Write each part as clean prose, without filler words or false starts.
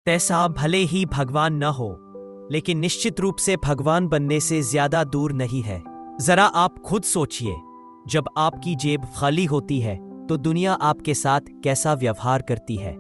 पैसा भले ही भगवान न हो, लेकिन निश्चित रूप से भगवान बनने से ज्यादा दूर नहीं है। जरा आप खुद सोचिए, जब आपकी जेब खाली होती है तो दुनिया आपके साथ कैसा व्यवहार करती है।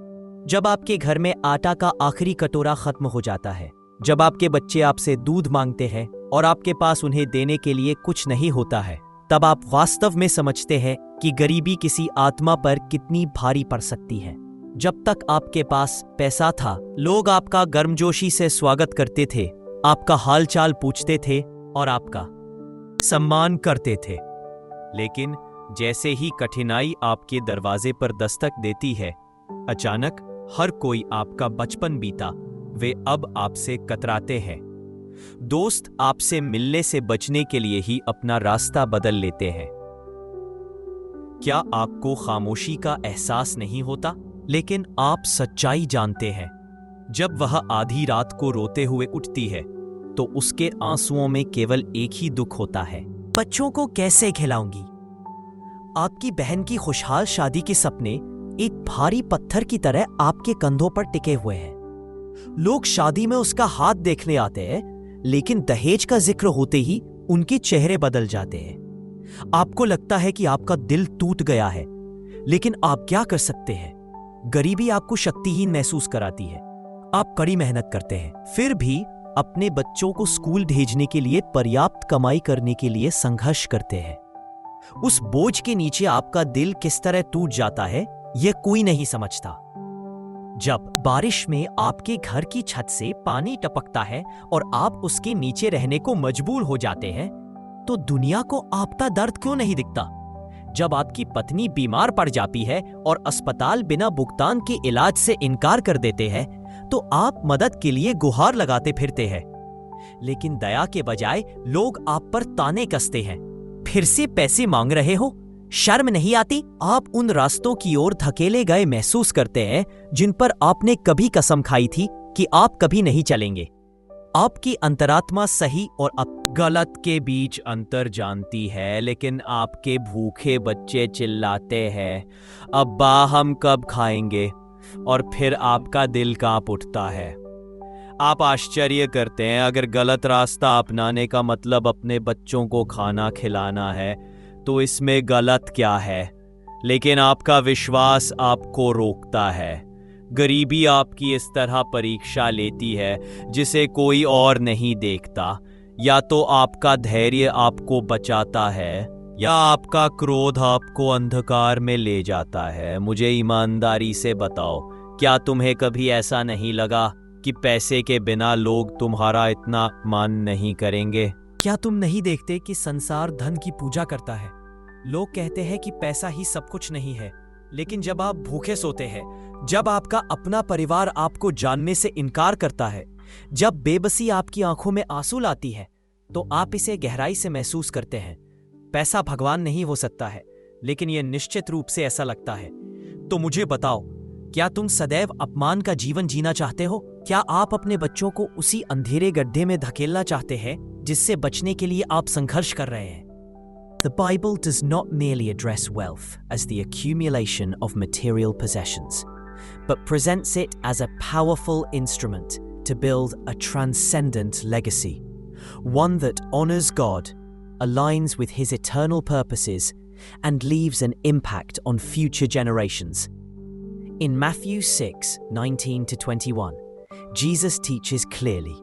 जब आपके घर में आटा का आखिरी कटोरा खत्म हो जाता है, जब आपके बच्चे आपसे दूध मांगते हैं और आपके पास उन्हें देने के लिए कुछ नहीं होता है, तब आप वास्तव में समझते हैं कि गरीबी किसी आत्मा पर कितनी भारी पड़ सकती है। जब तक आपके पास पैसा था, लोग आपका गर्मजोशी से स्वागत करते थे, आपका हालचाल पूछते थे और आपका सम्मान करते थे। लेकिन जैसे ही कठिनाई आपके दरवाजे पर दस्तक देती है, अचानक हर कोई आपका बचपन बीता वे अब आपसे कतराते हैं। दोस्त आपसे मिलने से बचने के लिए ही अपना रास्ता बदल लेते हैं। क्या आपको खामोशी का एहसास नहीं होता? लेकिन आप सच्चाई जानते हैं, जब वह आधी रात को रोते हुए उठती है तो उसके आंसुओं में केवल एक ही दुख होता है, बच्चों को कैसे खिलाऊंगी। आपकी बहन की खुशहाल शादी के सपने एक भारी पत्थर की तरह आपके कंधों पर टिके हुए हैं। लोग शादी में उसका हाथ देखने आते हैं, लेकिन दहेज का जिक्र होते ही उनके चेहरे बदल जाते हैं। आपको लगता है कि आपका दिल टूट गया है, लेकिन आप क्या कर सकते हैं? गरीबी आपको शक्तिहीन महसूस कराती है। आप कड़ी मेहनत करते हैं, फिर भी अपने बच्चों को स्कूल भेजने के लिए पर्याप्त कमाई करने के लिए संघर्ष करते हैं। उस बोझ के नीचे आपका दिल किस तरह टूट जाता है, यह कोई नहीं समझता। जब बारिश में आपके घर की छत से पानी टपकता है और आप उसके नीचे रहने को मजबूर हो जाते हैं, तो दुनिया को आपका दर्द क्यों नहीं दिखता? जब आपकी पत्नी बीमार पड़ जाती है और अस्पताल बिना भुगतान के इलाज से इनकार कर देते हैं, तो आप मदद के लिए गुहार लगाते फिरते हैं। लेकिन दया के बजाय लोग आप पर ताने कसते हैं। फिर से पैसे मांग रहे हो? शर्म नहीं आती? आप उन रास्तों की ओर धकेले गए महसूस करते हैं जिन पर आपने कभी कसम खाई थी कि आप कभी नहीं चलेंगे। आपकी अंतरात्मा सही और गलत के बीच अंतर जानती है, लेकिन आपके भूखे बच्चे चिल्लाते हैं, अब्बा हम कब खाएंगे? और फिर आपका दिल कांप उठता है। आप आश्चर्य करते हैं, अगर गलत रास्ता अपनाने का मतलब अपने बच्चों को खाना खिलाना है तो इसमें गलत क्या है? लेकिन आपका विश्वास आपको रोकता है। गरीबी आपकी इस तरह परीक्षा लेती है जिसे कोई और नहीं देखता। या तो आपका धैर्य आपको बचाता है, या आपका क्रोध आपको अंधकार में ले जाता है। मुझे ईमानदारी से बताओ, क्या तुम्हें कभी ऐसा नहीं लगा कि पैसे के बिना लोग तुम्हारा इतना मान नहीं करेंगे? क्या तुम नहीं देखते कि संसार धन की पूजा करता है? लोग कहते हैं कि पैसा ही सब कुछ नहीं है, लेकिन जब आप भूखे सोते हैं, जब आपका अपना परिवार आपको जानने से इनकार करता है, जब बेबसी आपकी आंखों में आंसू लाती है, तो आप इसे गहराई से महसूस करते हैं। पैसा भगवान नहीं हो सकता है, लेकिन यह निश्चित रूप से ऐसा लगता है। तो मुझे बताओ, क्या तुम सदैव अपमान का जीवन जीना चाहते हो? क्या आप अपने बच्चों को उसी अंधेरे गड्ढे में धकेलना चाहते हैं जिससे बचने के लिए आप संघर्ष कर रहे हैं? The Bible does not merely address wealth as the accumulation of material possessions, but presents it as a powerful instrument to build a transcendent legacy, one that honors God, aligns with His eternal purposes, and leaves an impact on future generations. In Matthew 6:19-21, Jesus teaches clearly,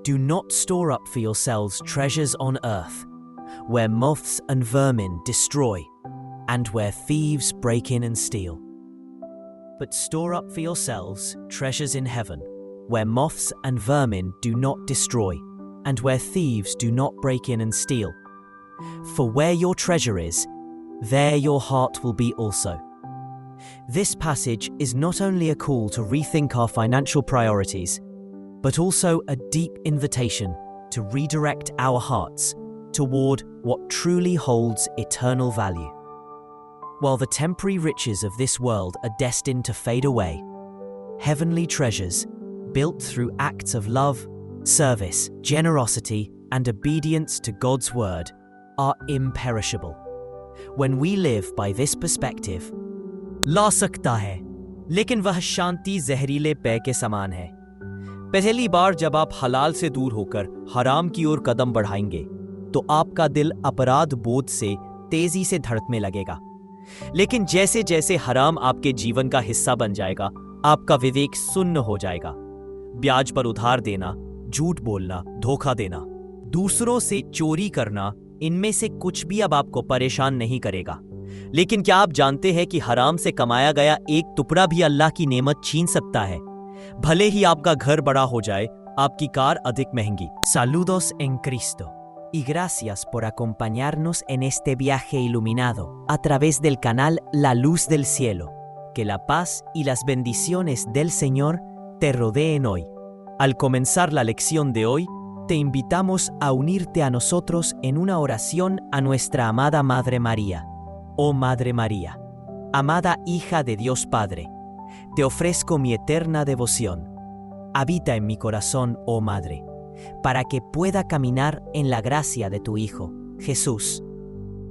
"Do not store up for yourselves treasures on earth, where moths and vermin destroy, and where thieves break in and steal. But store up for yourselves treasures in heaven, where moths and vermin do not destroy, and where thieves do not break in and steal. For where your treasure is, there your heart will be also." This passage is not only a call to rethink our financial priorities, but also a deep invitation to redirect our hearts toward what truly holds eternal value. While the temporary riches of this world are destined to fade away, heavenly treasures, built through acts of love, service, generosity, and obedience to God's word, are imperishable. When we live by this perspective, ला सकता है लेकिन वह शांति जहरीले पेय के समान है। पहली बार जब आप हलाल से दूर होकर हराम की ओर कदम बढ़ाएंगे तो आपका दिल अपराध बोध से तेजी से धड़कने लगेगा। लेकिन जैसे जैसे हराम आपके जीवन का हिस्सा बन जाएगा, आपका विवेक सुन्न हो जाएगा। ब्याज पर उधार देना, झूठ बोलना, धोखा देना, दूसरों से चोरी करना, इनमें से कुछ भी अब आपको परेशान नहीं करेगा। लेकिन क्या आप जानते हैं कि हराम से कमाया गया एक टुकड़ा भी अल्लाह की नेमत छीन सकता है? भले ही आपका घर बड़ा हो जाए, आपकी कार अधिक महंगी। Saludos en Cristo y gracias por acompañarnos en este viaje iluminado a través del canal La Luz del Cielo. Que la paz y las bendiciones del Señor te rodeen hoy. Al comenzar la lección de hoy, te invitamos a unirte a nosotros en una oración a nuestra amada Madre María. Oh Madre María, amada hija de Dios Padre, te ofrezco mi eterna devoción. Habita en mi corazón, oh Madre, para que pueda caminar en la gracia de tu Hijo, Jesús.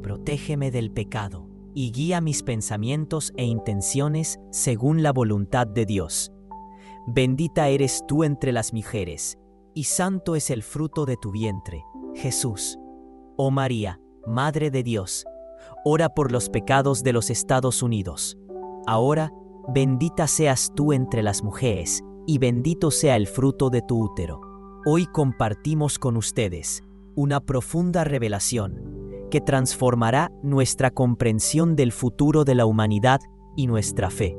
Protégeme del pecado y guía mis pensamientos e intenciones según la voluntad de Dios. Bendita eres tú entre las mujeres, y santo es el fruto de tu vientre, Jesús. Oh María, Madre de Dios, ora por los pecados de los Estados Unidos. Ahora, bendita seas tú entre las mujeres, y bendito sea el fruto de tu útero. Hoy compartimos con ustedes una profunda revelación que transformará nuestra comprensión del futuro de la humanidad y nuestra fe.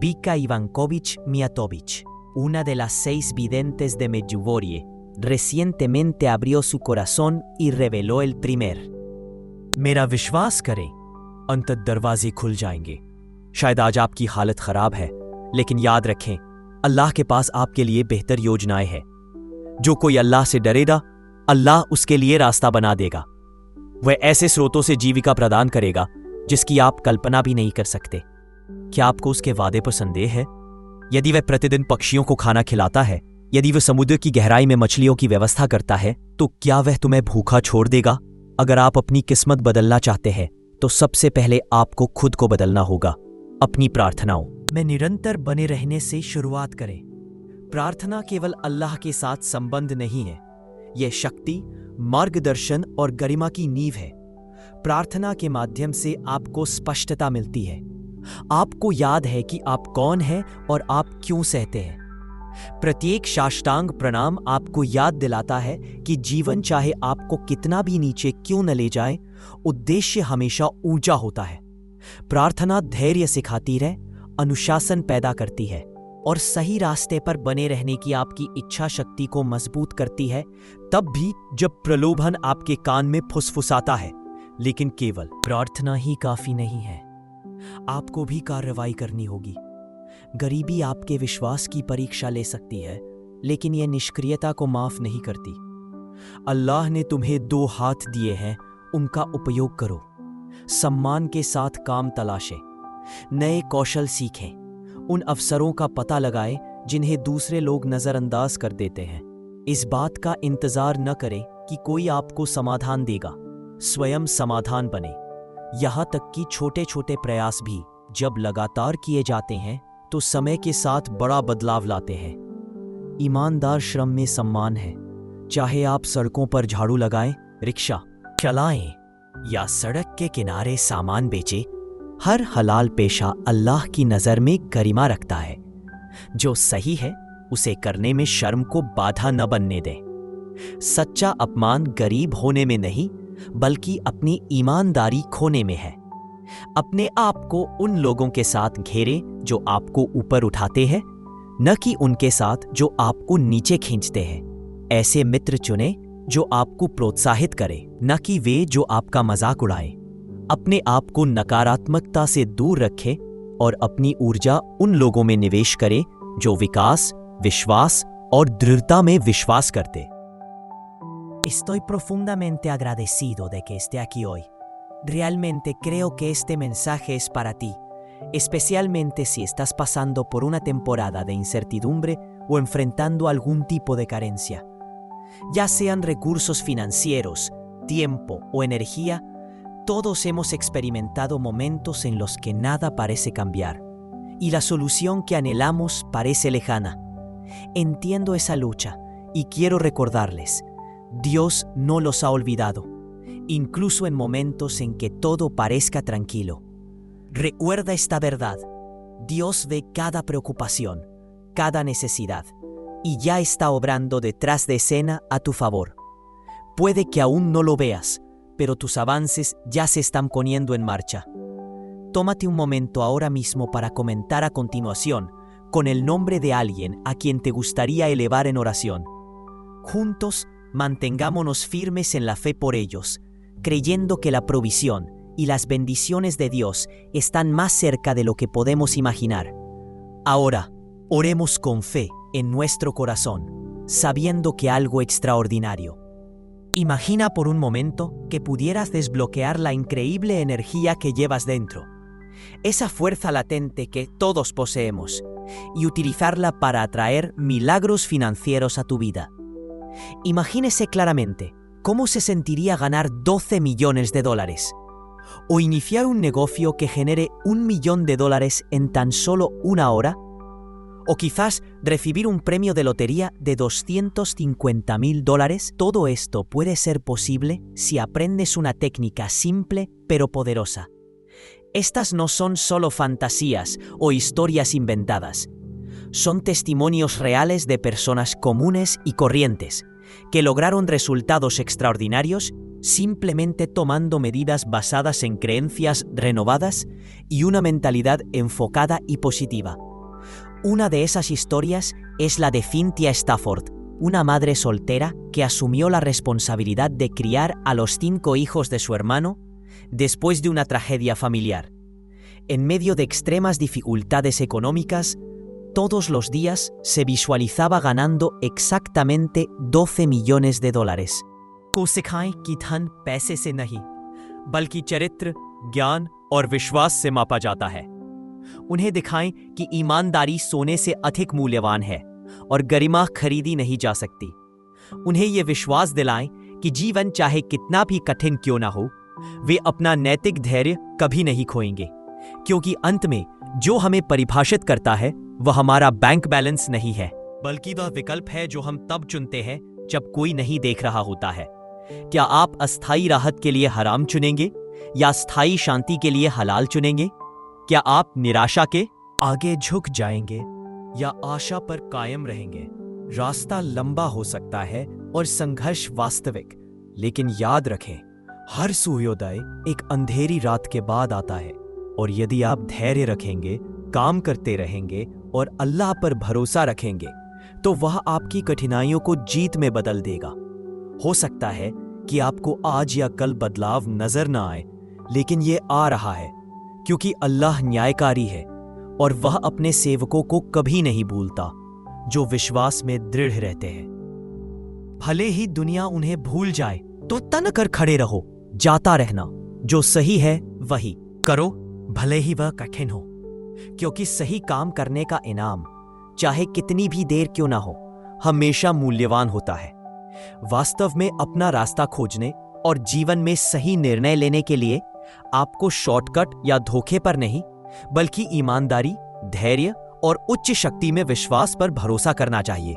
Vika Ivankovich Miatovich, una de las 6 videntes de Medjugorje, recientemente abrió su corazón y reveló el primer. मेरा विश्वास करें, अंतत दरवाजे खुल जाएंगे। शायद आज आपकी हालत खराब है, लेकिन याद रखें, अल्लाह के पास आपके लिए बेहतर योजनाएं हैं। जो कोई अल्लाह से डरेगा, अल्लाह उसके लिए रास्ता बना देगा। वह ऐसे स्रोतों से जीविका प्रदान करेगा जिसकी आप कल्पना भी नहीं कर सकते। क्या आपको उसके वादे पर संदेह है? यदि वह प्रतिदिन पक्षियों को खाना खिलाता है, यदि वह समुद्र की गहराई में मछलियों की व्यवस्था करता है, तो क्या वह तुम्हें भूखा छोड़ देगा? अगर आप अपनी किस्मत बदलना चाहते हैं तो सबसे पहले आपको खुद को बदलना होगा। अपनी प्रार्थनाओं में निरंतर बने रहने से शुरुआत करें। प्रार्थना केवल अल्लाह के साथ संबंध नहीं है, यह शक्ति, मार्गदर्शन और गरिमा की नींव है। प्रार्थना के माध्यम से आपको स्पष्टता मिलती है। आपको याद है कि आप कौन हैं और आप क्यों सहते हैं। प्रत्येक साष्टांग प्रणाम आपको याद दिलाता है कि जीवन चाहे आपको कितना भी नीचे क्यों न ले जाए, उद्देश्य हमेशा ऊंचा होता है। प्रार्थना धैर्य सिखाती है, अनुशासन पैदा करती है और सही रास्ते पर बने रहने की आपकी इच्छा शक्ति को मजबूत करती है, तब भी जब प्रलोभन आपके कान में फुसफुसाता है। लेकिन केवल प्रार्थना ही काफी नहीं है, आपको भी कार्रवाई करनी होगी। गरीबी आपके विश्वास की परीक्षा ले सकती है, लेकिन यह निष्क्रियता को माफ नहीं करती। अल्लाह ने तुम्हें 2 हाथ दिए हैं, उनका उपयोग करो। सम्मान के साथ काम तलाशें, नए कौशल सीखें, उन अवसरों का पता लगाएं जिन्हें दूसरे लोग नजरअंदाज कर देते हैं। इस बात का इंतजार न करें कि कोई आपको समाधान देगा, स्वयं समाधान बने। यहां तक कि छोटे छोटे प्रयास भी जब लगातार किए जाते हैं तो समय के साथ बड़ा बदलाव लाते हैं। ईमानदार श्रम में सम्मान है, चाहे आप सड़कों पर झाड़ू लगाएं, रिक्शा चलाएं या सड़क के किनारे सामान बेचें। हर हलाल पेशा अल्लाह की नज़र में गरिमा रखता है। जो सही है उसे करने में शर्म को बाधा न बनने दें। सच्चा अपमान गरीब होने में नहीं, बल्कि अपनी ईमानदारी खोने में है। अपने आप को उन लोगों के साथ घेरे जो आपको ऊपर उठाते हैं, न कि उनके साथ जो आपको नीचे खींचते हैं। ऐसे मित्र चुनें जो आपको प्रोत्साहित करें, न कि वे जो आपका मजाक उड़ाएं। अपने आप को नकारात्मकता से दूर रखें और अपनी ऊर्जा उन लोगों में निवेश करें जो विकास, विश्वास और दृढ़ता में विश्वास करते। Estoy profundamente agradecido de que esté aquí hoy. Realmente creo que este mensaje es para ti, especialmente si estás pasando por una temporada de incertidumbre o enfrentando algún tipo de carencia. Ya sean recursos financieros, tiempo o energía, todos hemos experimentado momentos en los que nada parece cambiar. y la solución que anhelamos parece lejana. Entiendo esa lucha y quiero recordarles, Dios no los ha olvidado, incluso en momentos en que todo parezca tranquilo. Recuerda esta verdad, Dios ve cada preocupación, cada necesidad, y ya está obrando detrás de escena a tu favor. Puede que aún no lo veas, pero tus avances ya se están poniendo en marcha. Tómate un momento ahora mismo para comentar a continuación con el nombre de alguien a quien te gustaría elevar en oración. Juntos, mantengámonos firmes en la fe por ellos, creyendo que la provisión y las bendiciones de Dios están más cerca de lo que podemos imaginar. Ahora, oremos con fe en nuestro corazón, sabiendo que algo extraordinario. Imagina por un momento que pudieras desbloquear la increíble energía que llevas dentro, esa fuerza latente que todos poseemos, y utilizarla para atraer milagros financieros a tu vida. Imagínese claramente cómo se sentiría ganar $12 millones, o iniciar un negocio que genere $1 millón en tan solo una hora, o quizás recibir un premio de lotería de $250,000. Todo esto puede ser posible si aprendes una técnica simple pero poderosa. Estas no son solo fantasías o historias inventadas. Son testimonios reales de personas comunes y corrientes que lograron resultados extraordinarios simplemente tomando medidas basadas en creencias renovadas y una mentalidad enfocada y positiva. Una de esas historias es la de Cynthia Stafford, una madre soltera que asumió la responsabilidad de criar a los 5 hijos de su hermano después de una tragedia familiar. En medio de extremas dificultades económicas, todos los días se visualizaba ganando exactamente $12 millones. को सिखाएं कि धन पैसे से नहीं, बल्कि चरित्र, ज्ञान और विश्वास से मापा जाता है। उन्हें दिखाएं कि ईमानदारी सोने से अधिक मूल्यवान है और गरिमा खरीदी नहीं जा सकती। उन्हें ये विश्वास दिलाएं कि जीवन चाहे कितना भी कठिन क्यों ना हो, वे अपना नैतिक धैर्य कभी नहीं खोएंगे, क्योंकि अंत में जो हमें परिभाषित करता है वह हमारा बैंक बैलेंस नहीं है, बल्कि वह विकल्प है जो हम तब चुनते हैं जब कोई नहीं देख रहा होता है। क्या आप अस्थायी राहत के लिए हराम चुनेंगे या स्थायी शांति के लिए हलाल चुनेंगे? क्या आप निराशा के आगे झुक जाएंगे या आशा पर कायम रहेंगे? रास्ता लंबा हो सकता है और संघर्ष वास्तविक, लेकिन याद रखें, हर सूर्योदय एक अंधेरी रात के बाद आता है, और यदि आप धैर्य रखेंगे, काम करते रहेंगे और अल्लाह पर भरोसा रखेंगे, तो वह आपकी कठिनाइयों को जीत में बदल देगा। हो सकता है कि आपको आज या कल बदलाव नजर ना आए, लेकिन ये आ रहा है, क्योंकि अल्लाह न्यायकारी है और वह अपने सेवकों को कभी नहीं भूलता जो विश्वास में दृढ़ रहते हैं। भले ही दुनिया उन्हें भूल जाए तो तन कर खड़े रहो, जाता रहना, जो सही है वही करो, भले ही वह कठिन हो, क्योंकि सही काम करने का इनाम, चाहे कितनी भी देर क्यों ना हो, हमेशा मूल्यवान होता है। वास्तव में अपना रास्ता खोजने और जीवन में सही निर्णय लेने के लिए आपको शॉर्टकट या धोखे पर नहीं, बल्कि ईमानदारी, धैर्य और उच्च शक्ति में विश्वास पर भरोसा करना चाहिए।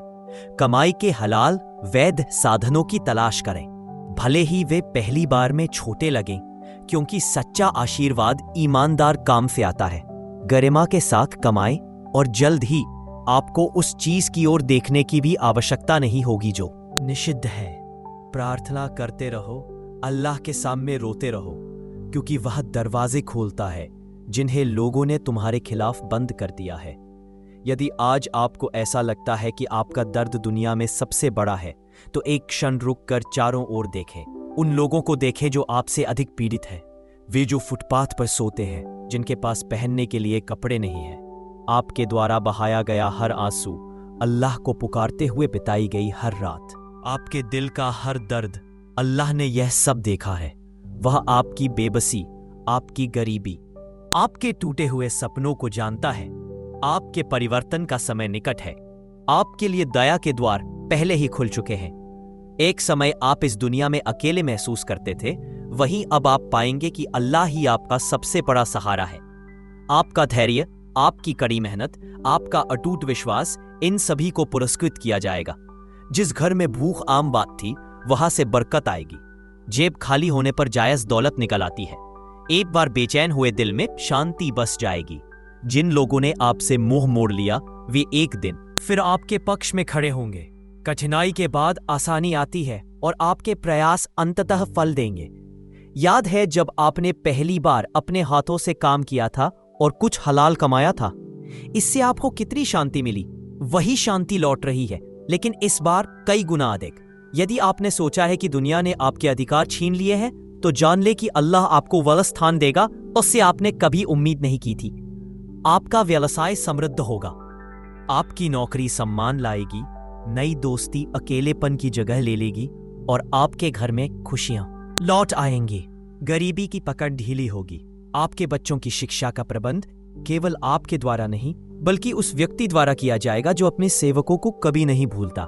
कमाई के हलाल वैध साधनों की तलाश करें, भले ही वे पहली बार में छोटे लगें, क्योंकि सच्चा आशीर्वाद ईमानदार काम से आता है। गरिमा के साथ कमाएं और जल्द ही आपको उस चीज की ओर देखने की भी आवश्यकता नहीं होगी जो निषिद्ध है। प्रार्थना करते रहो, अल्लाह के सामने रोते रहो, क्योंकि वह दरवाजे खोलता है जिन्हें लोगों ने तुम्हारे खिलाफ बंद कर दिया है। यदि आज आपको ऐसा लगता है कि आपका दर्द दुनिया में सबसे बड़ा है, तो एक क्षण रुक कर चारों ओर देखें। उन लोगों को देखें जो आपसे अधिक पीड़ित हैं, वे जो फुटपाथ पर सोते हैं, जिनके पास पहनने के लिए कपड़े नहीं हैं। आपके द्वारा बहाया गया हर आंसू, अल्लाह को पुकारते हुए बिताई गई हर रात, आपके दिल का हर दर्द, अल्लाह ने यह सब देखा है। वह आपकी बेबसी, आपकी गरीबी, आपके टूटे हुए सपनों को जानता है। आपके परिवर्तन का समय निकट है। आपके लिए दया के द्वार पहले ही खुल चुके हैं। एक समय आप इस दुनिया में अकेले महसूस करते थे, वहीं अब आप पाएंगे कि अल्लाह ही आपका सबसे बड़ा सहारा है। आपका धैर्य, आपकी कड़ी मेहनत, आपका अटूट विश्वास, इन सभी को पुरस्कृत किया जाएगा। जिस घर में भूख आम बात थी, वहां से बरकत आएगी। जेब खाली होने पर जायज दौलत निकल आती है। एक बार बेचैन हुए दिल में शांति बस जाएगी। जिन लोगों ने आपसे मुंह मोड़ लिया, वे एक दिन फिर आपके पक्ष में खड़े होंगे। कठिनाई के बाद आसानी आती है और आपके प्रयास अंततः फल देंगे। याद है जब आपने पहली बार अपने हाथों से काम किया था और कुछ हलाल कमाया था? इससे आपको कितनी शांति मिली? वही शांति लौट रही है, लेकिन इस बार कई गुना अधिक। यदि आपने सोचा है कि दुनिया ने आपके अधिकार छीन लिए हैं, तो जान ले कि अल्लाह आपको वह स्थान देगा उससे आपने कभी उम्मीद नहीं की थी। आपका व्यवसाय समृद्ध होगा, आपकी नौकरी सम्मान लाएगी, नई दोस्ती अकेलेपन की जगह ले लेगी और आपके घर में खुशियां लौट आएंगी। गरीबी की पकड़ ढीली होगी। आपके बच्चों की शिक्षा का प्रबंध केवल आपके द्वारा नहीं, बल्कि उस व्यक्ति द्वारा किया जाएगा जो अपने सेवकों को कभी नहीं भूलता।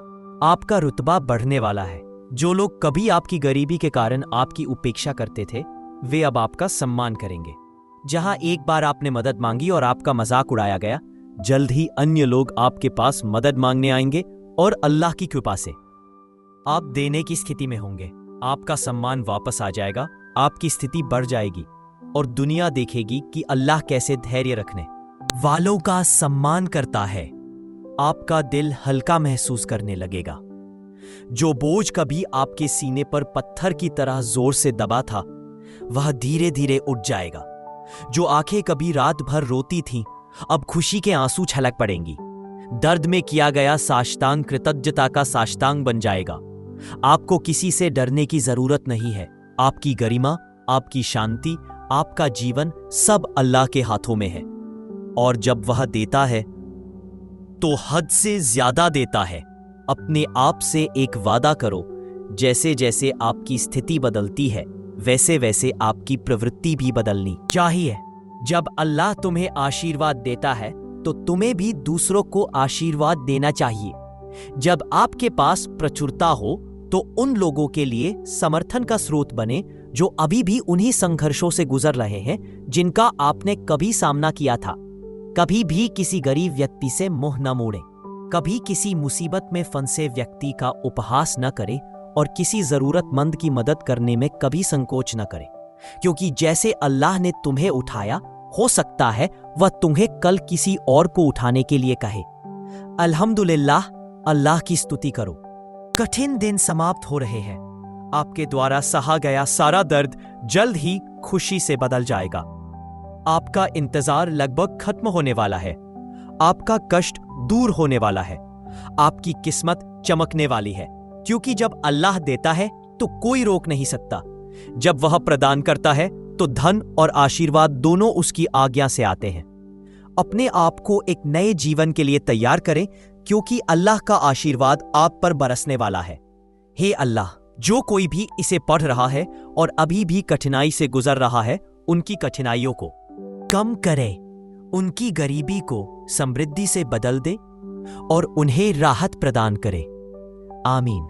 आपका रुतबा बढ़ने वाला है। जो लोग कभी आपकी गरीबी के कारण आपकी उपेक्षा करते थे, वे अब आपका सम्मान करेंगे। जहां एक बार आपने मदद मांगी और आपका मजाक उड़ाया गया, जल्द ही अन्य लोग आपके पास मदद मांगने आएंगे और अल्लाह की कृपा से आप देने की स्थिति में होंगे। आपका सम्मान वापस आ जाएगा, आपकी स्थिति बढ़ जाएगी और दुनिया देखेगी कि अल्लाह कैसे धैर्य रखने वालों का सम्मान करता है। आपका दिल हल्का महसूस करने लगेगा। जो बोझ कभी आपके सीने पर पत्थर की तरह जोर से दबा था, वह धीरे धीरे उठ जाएगा। जो आंखें कभी रात भर रोती थीं, अब खुशी के आंसू छलक पड़ेंगी। दर्द में किया गया साष्टांग कृतज्ञता का साष्टांग बन जाएगा। आपको किसी से डरने की जरूरत नहीं है। आपकी गरिमा, आपकी शांति, आपका जीवन सब अल्लाह के हाथों में है। और जब वह देता है तो हद से ज्यादा देता है। अपने आप से एक वादा करो, जैसे जैसे आपकी स्थिति बदलती है, वैसे वैसे आपकी प्रवृत्ति भी बदलनी चाहिए। जब अल्लाह तुम्हें आशीर्वाद देता है, तो तुम्हें भी दूसरों को आशीर्वाद देना चाहिए। जब आपके पास प्रचुरता हो, तो उन लोगों के लिए समर्थन का स्रोत बने जो अभी भी उन्हीं संघर्षों से गुजर रहे हैं जिनका आपने कभी सामना किया था। कभी भी किसी गरीब व्यक्ति से मुंह न मोड़े, कभी किसी मुसीबत में फंसे व्यक्ति का उपहास न करें और किसी जरूरतमंद की मदद करने में कभी संकोच न करें, क्योंकि जैसे अल्लाह ने तुम्हें उठाया, हो सकता है वह तुम्हें कल किसी और को उठाने के लिए कहे। अल्हम्दुलिल्लाह, अल्लाह की स्तुति करो। कठिन दिन समाप्त हो रहे हैं। आपके द्वारा सहा गया सारा दर्द जल्द ही खुशी से बदल जाएगा। आपका इंतजार लगभग खत्म होने वाला है। आपका कष्ट दूर होने वाला है। आपकी किस्मत चमकने वाली है, क्योंकि जब अल्लाह देता है तो कोई रोक नहीं सकता। जब वह प्रदान करता है तो धन और आशीर्वाद दोनों उसकी आज्ञा से आते हैं। अपने आप को एक नए जीवन के लिए तैयार करें, क्योंकि अल्लाह का आशीर्वाद आप पर बरसने वाला है। हे अल्लाह, जो कोई भी इसे पढ़ रहा है और अभी भी कठिनाई से गुजर रहा है, उनकी कठिनाइयों को कम करे, उनकी गरीबी को समृद्धि से बदल दे और उन्हें राहत प्रदान करे। आमीन।